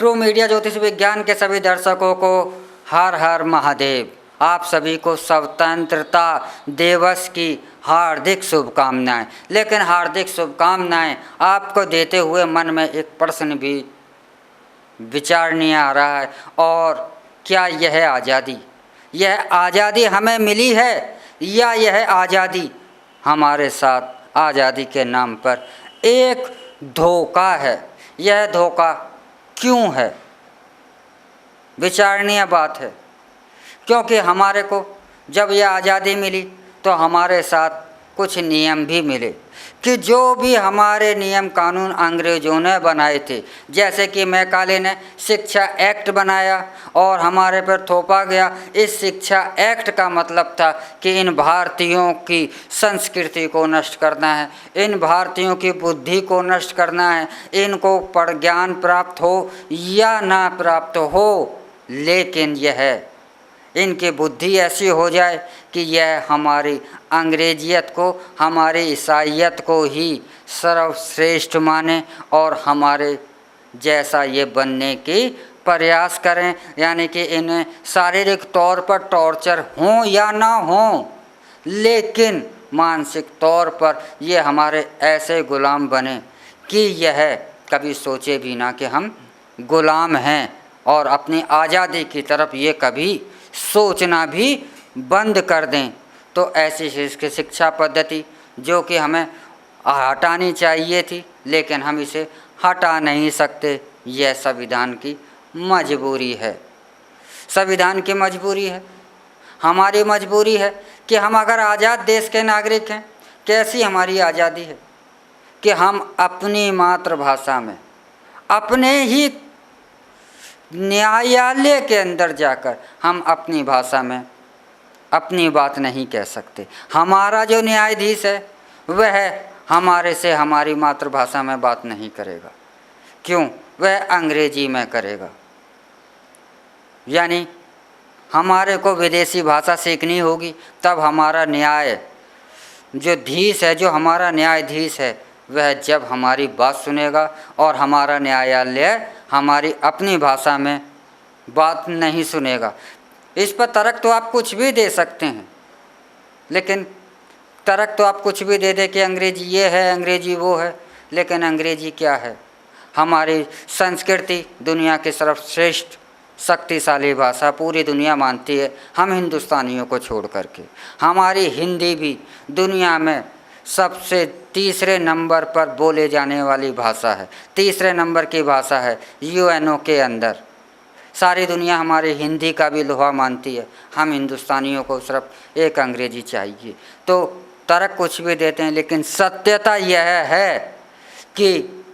True media ज्योतिष विज्ञान के सभी दर्शकों को हर हर महादेव। आप सभी को स्वतंत्रता दिवस की हार्दिक शुभकामनाएं। लेकिन हार्दिक शुभकामनाएं आपको देते हुए मन में एक प्रश्न भी विचार नहीं आ रहा है, और क्या यह आज़ादी हमें मिली है या यह आज़ादी हमारे साथ आज़ादी के नाम पर एक धोखा है? यह धोखा क्यों है? विचारणीय बात है, क्योंकि हमारे को जब यह आज़ादी मिली तो हमारे साथ कुछ नियम भी मिले कि जो भी हमारे नियम कानून अंग्रेज़ों ने बनाए थे, जैसे कि मैकाले ने शिक्षा एक्ट बनाया और हमारे पर थोपा गया। इस शिक्षा एक्ट का मतलब था कि इन भारतीयों की संस्कृति को नष्ट करना है, इन भारतीयों की बुद्धि को नष्ट करना है, इनको ज्ञान प्राप्त हो या ना प्राप्त हो, लेकिन यह इनकी बुद्धि ऐसी हो जाए कि यह हमारी अंग्रेजियत को, हमारी ईसाइयत को ही सर्वश्रेष्ठ माने और हमारे जैसा ये बनने की प्रयास करें। यानी कि इन्हें शारीरिक तौर पर टॉर्चर हों या ना हों, लेकिन मानसिक तौर पर ये हमारे ऐसे गुलाम बने कि यह कभी सोचे भी ना कि हम गुलाम हैं, और अपनी आज़ादी की तरफ ये कभी सोचना भी बंद कर दें। तो ऐसी शिक्षा पद्धति जो कि हमें हटानी चाहिए थी, लेकिन हम इसे हटा नहीं सकते, यह संविधान की मजबूरी है। संविधान की मजबूरी है, हमारी मजबूरी है कि हम अगर आज़ाद देश के नागरिक हैं, कैसी हमारी आज़ादी है कि हम अपनी मातृभाषा में, अपने ही न्यायालय के अंदर जाकर हम अपनी भाषा में अपनी बात नहीं कह सकते। हमारा जो न्यायाधीश है वह हमारे से हमारी मातृभाषा में बात नहीं करेगा। क्यों? वह अंग्रेजी में करेगा। यानी हमारे को विदेशी भाषा सीखनी होगी, तब हमारा न्याय जो धीश है, जो हमारा न्यायाधीश है, वह जब हमारी बात सुनेगा, और हमारा न्यायालय हमारी अपनी भाषा में बात नहीं सुनेगा। इस पर तर्क तो आप कुछ भी दे सकते हैं, लेकिन तर्क तो आप कुछ भी दे दे कि अंग्रेजी ये है, अंग्रेजी वो है, लेकिन अंग्रेजी क्या है? हमारी संस्कृति दुनिया की सर्वश्रेष्ठ शक्तिशाली भाषा पूरी दुनिया मानती है, हम हिंदुस्तानियों को छोड़ करके। हमारी हिंदी भी दुनिया में सबसे तीसरे नंबर पर बोले जाने वाली भाषा है, तीसरे नंबर की भाषा है यूएनओ के अंदर। सारी दुनिया हमारी हिंदी का भी लोहा मानती है, हम हिंदुस्तानियों को सिर्फ एक अंग्रेजी चाहिए। तो तर्क कुछ भी देते हैं, लेकिन सत्यता यह है कि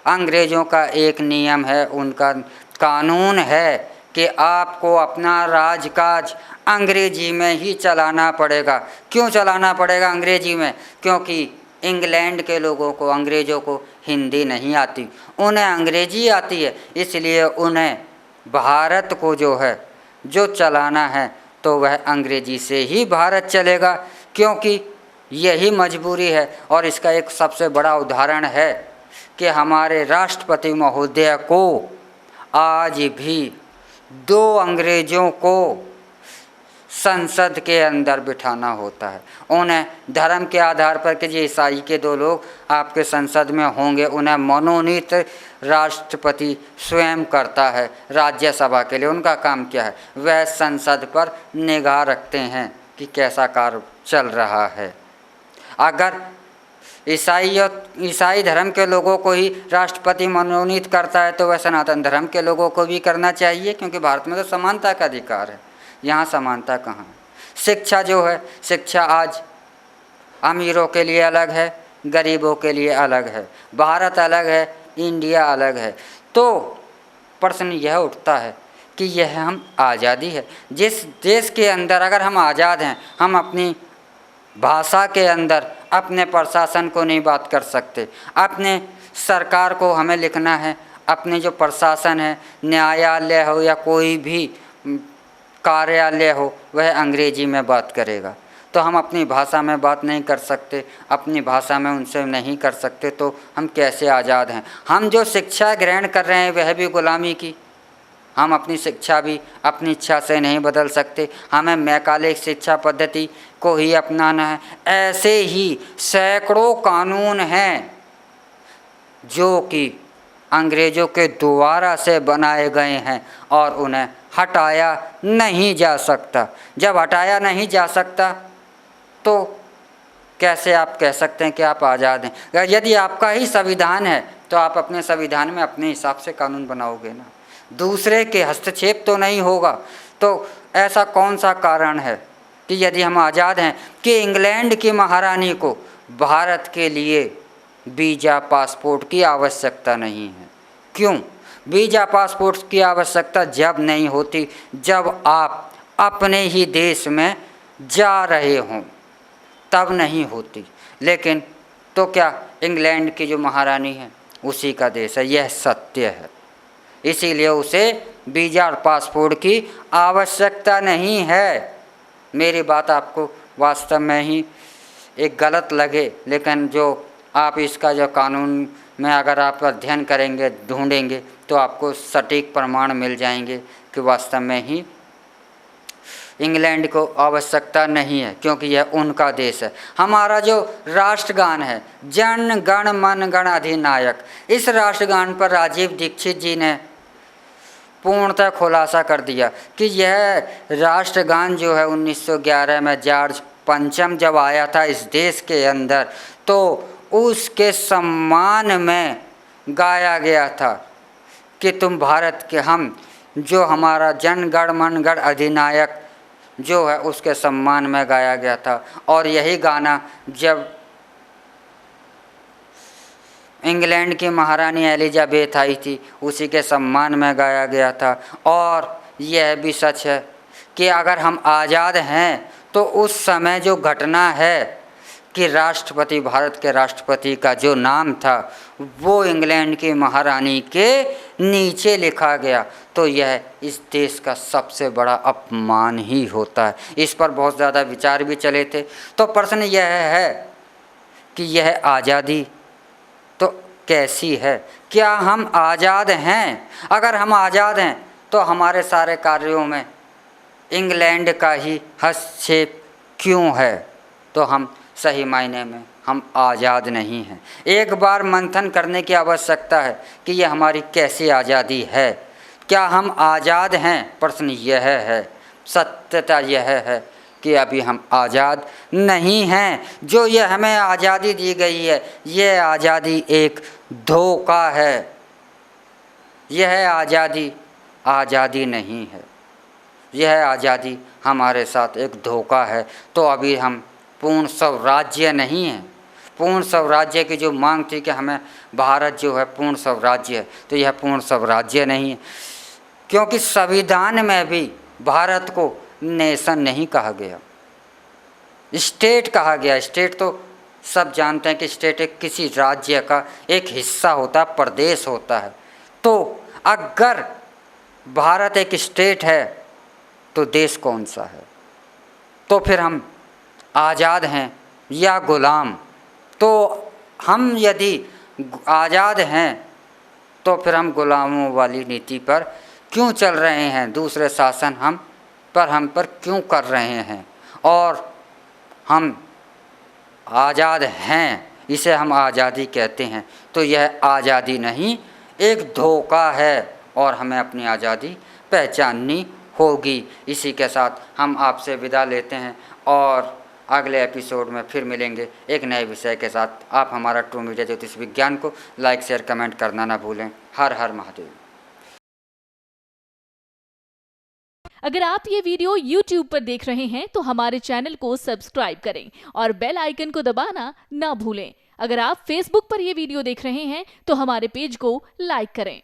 अंग्रेज़ों का एक नियम है, उनका कानून है कि आपको अपना राजकाज अंग्रेजी में ही चलाना पड़ेगा। क्यों चलाना पड़ेगा अंग्रेजी में? क्योंकि इंग्लैंड के लोगों को, अंग्रेज़ों को हिंदी नहीं आती, उन्हें अंग्रेजी आती है, इसलिए उन्हें भारत को जो चलाना है तो वह अंग्रेजी से ही भारत चलेगा, क्योंकि यही मजबूरी है। और इसका एक सबसे बड़ा उदाहरण है कि हमारे राष्ट्रपति महोदय को आज भी 2 अंग्रेज़ों को संसद के अंदर बिठाना होता है। उन्हें धर्म के आधार पर कि ये ईसाई के 2 लोग आपके संसद में होंगे, उन्हें मनोनीत राष्ट्रपति स्वयं करता है राज्यसभा के लिए। उनका काम क्या है? वह संसद पर निगाह रखते हैं कि कैसा कार्य चल रहा है। अगर ईसाई धर्म के लोगों को ही राष्ट्रपति मनोनीत करता है तो वह सनातन धर्म के लोगों को भी करना चाहिए, क्योंकि भारत में तो समानता का अधिकार है। यहाँ समानता कहाँ? शिक्षा जो है, शिक्षा आज अमीरों के लिए अलग है, गरीबों के लिए अलग है, भारत अलग है, इंडिया अलग है। तो प्रश्न यह उठता है कि यह हम आज़ादी है, जिस देश के अंदर अगर हम आज़ाद हैं, हम अपनी भाषा के अंदर अपने प्रशासन को नहीं बात कर सकते, अपने सरकार को हमें लिखना है, अपने जो प्रशासन है, न्यायालय हो या कोई भी कार्यालय हो, वह अंग्रेजी में बात करेगा। तो हम अपनी भाषा में बात नहीं कर सकते, अपनी भाषा में उनसे नहीं कर सकते, तो हम कैसे आज़ाद हैं? हम जो शिक्षा ग्रहण कर रहे हैं वह भी गुलामी की। हम अपनी शिक्षा भी अपनी इच्छा से नहीं बदल सकते, हमें मैकाले शिक्षा पद्धति को ही अपनाना है। ऐसे ही सैकड़ों कानून हैं जो कि अंग्रेज़ों के द्वारा से बनाए गए हैं और उन्हें हटाया नहीं जा सकता। जब हटाया नहीं जा सकता तो कैसे आप कह सकते हैं कि आप आज़ाद हैं? यदि आपका ही संविधान है तो आप अपने संविधान में अपने हिसाब से कानून बनाओगे ना, दूसरे के हस्तक्षेप तो नहीं होगा। तो ऐसा कौन सा कारण है कि यदि हम आज़ाद हैं कि इंग्लैंड की महारानी को भारत के लिए वीज़ा पासपोर्ट की आवश्यकता नहीं है? क्यों वीज़ा पासपोर्ट की आवश्यकता जब नहीं होती जब आप अपने ही देश में जा रहे हों, तब नहीं होती। लेकिन तो क्या इंग्लैंड की जो महारानी है उसी का देश है, यह सत्य है, इसीलिए उसे वीज़ा और पासपोर्ट की आवश्यकता नहीं है। मेरी बात आपको वास्तव में ही एक गलत लगे, लेकिन जो आप इसका जो कानून में अगर आप अध्ययन करेंगे, ढूंढेंगे, तो आपको सटीक प्रमाण मिल जाएंगे कि वास्तव में ही इंग्लैंड को आवश्यकता नहीं है, क्योंकि यह उनका देश है। हमारा जो राष्ट्रगान है, जन गण मन गण अधिनायक, इस राष्ट्रगान पर राजीव दीक्षित जी ने पूर्णतः खुलासा कर दिया कि यह राष्ट्रगान जो है 1911 में जॉर्ज पंचम जब आया था इस देश के अंदर, तो उसके सम्मान में गाया गया था कि तुम भारत के, हम जो हमारा जन गण मन गण अधिनायक जो है उसके सम्मान में गाया गया था। और यही गाना जब इंग्लैंड की महारानी एलिजाबेथ आई थी उसी के सम्मान में गाया गया था। और यह भी सच है कि अगर हम आज़ाद हैं तो उस समय जो घटना है कि राष्ट्रपति, भारत के राष्ट्रपति का जो नाम था वो इंग्लैंड की महारानी के नीचे लिखा गया, तो यह इस देश का सबसे बड़ा अपमान ही होता है। इस पर बहुत ज़्यादा विचार भी चले थे। तो प्रश्न यह है कि यह आज़ादी तो कैसी है? क्या हम आज़ाद हैं? अगर हम आज़ाद हैं तो हमारे सारे कार्यों में इंग्लैंड का ही हस्तक्षेप क्यों है? तो हम सही मायने में हम आज़ाद नहीं हैं। एक बार मंथन करने की आवश्यकता है कि यह हमारी कैसी आज़ादी है। क्या हम आज़ाद हैं? प्रश्न यह है, सत्यता यह है कि अभी हम आज़ाद नहीं हैं। जो ये हमें आज़ादी दी गई है, यह आज़ादी एक धोखा है। यह आज़ादी आज़ादी नहीं है, यह आज़ादी हमारे साथ एक धोखा है। तो अभी हम पूर्ण स्वराज्य नहीं है। पूर्ण स्वराज्य की जो मांग थी कि हमें भारत जो है पूर्ण स्वराज्य है, तो यह पूर्ण स्वराज्य नहीं है, क्योंकि संविधान में भी भारत को नेशन नहीं कहा गया, स्टेट कहा गया। स्टेट तो सब जानते हैं कि स्टेट एक किसी राज्य का एक हिस्सा होता है, प्रदेश होता है। तो अगर भारत एक स्टेट है तो देश कौन सा है? तो फिर हम आज़ाद हैं या गुलाम? तो हम यदि आज़ाद हैं तो फिर हम गुलामों वाली नीति पर क्यों चल रहे हैं? दूसरे शासन हम पर क्यों कर रहे हैं? और हम आज़ाद हैं, इसे हम आज़ादी कहते हैं, तो यह आज़ादी नहीं, एक धोखा है और हमें अपनी आज़ादी पहचाननी होगी। इसी के साथ हम आपसे विदा लेते हैं और अगले एपिसोड में फिर मिलेंगे एक नए विषय के साथ। आप हमारा ट्रू मीडिया ज्योतिष विज्ञान को लाइक शेयर कमेंट करना ना भूलें। हर हर महादेव। अगर आप ये वीडियो YouTube पर देख रहे हैं तो हमारे चैनल को सब्सक्राइब करें और बेल आइकन को दबाना ना भूलें। अगर आप Facebook पर ये वीडियो देख रहे हैं तो हमारे पेज को लाइक करें।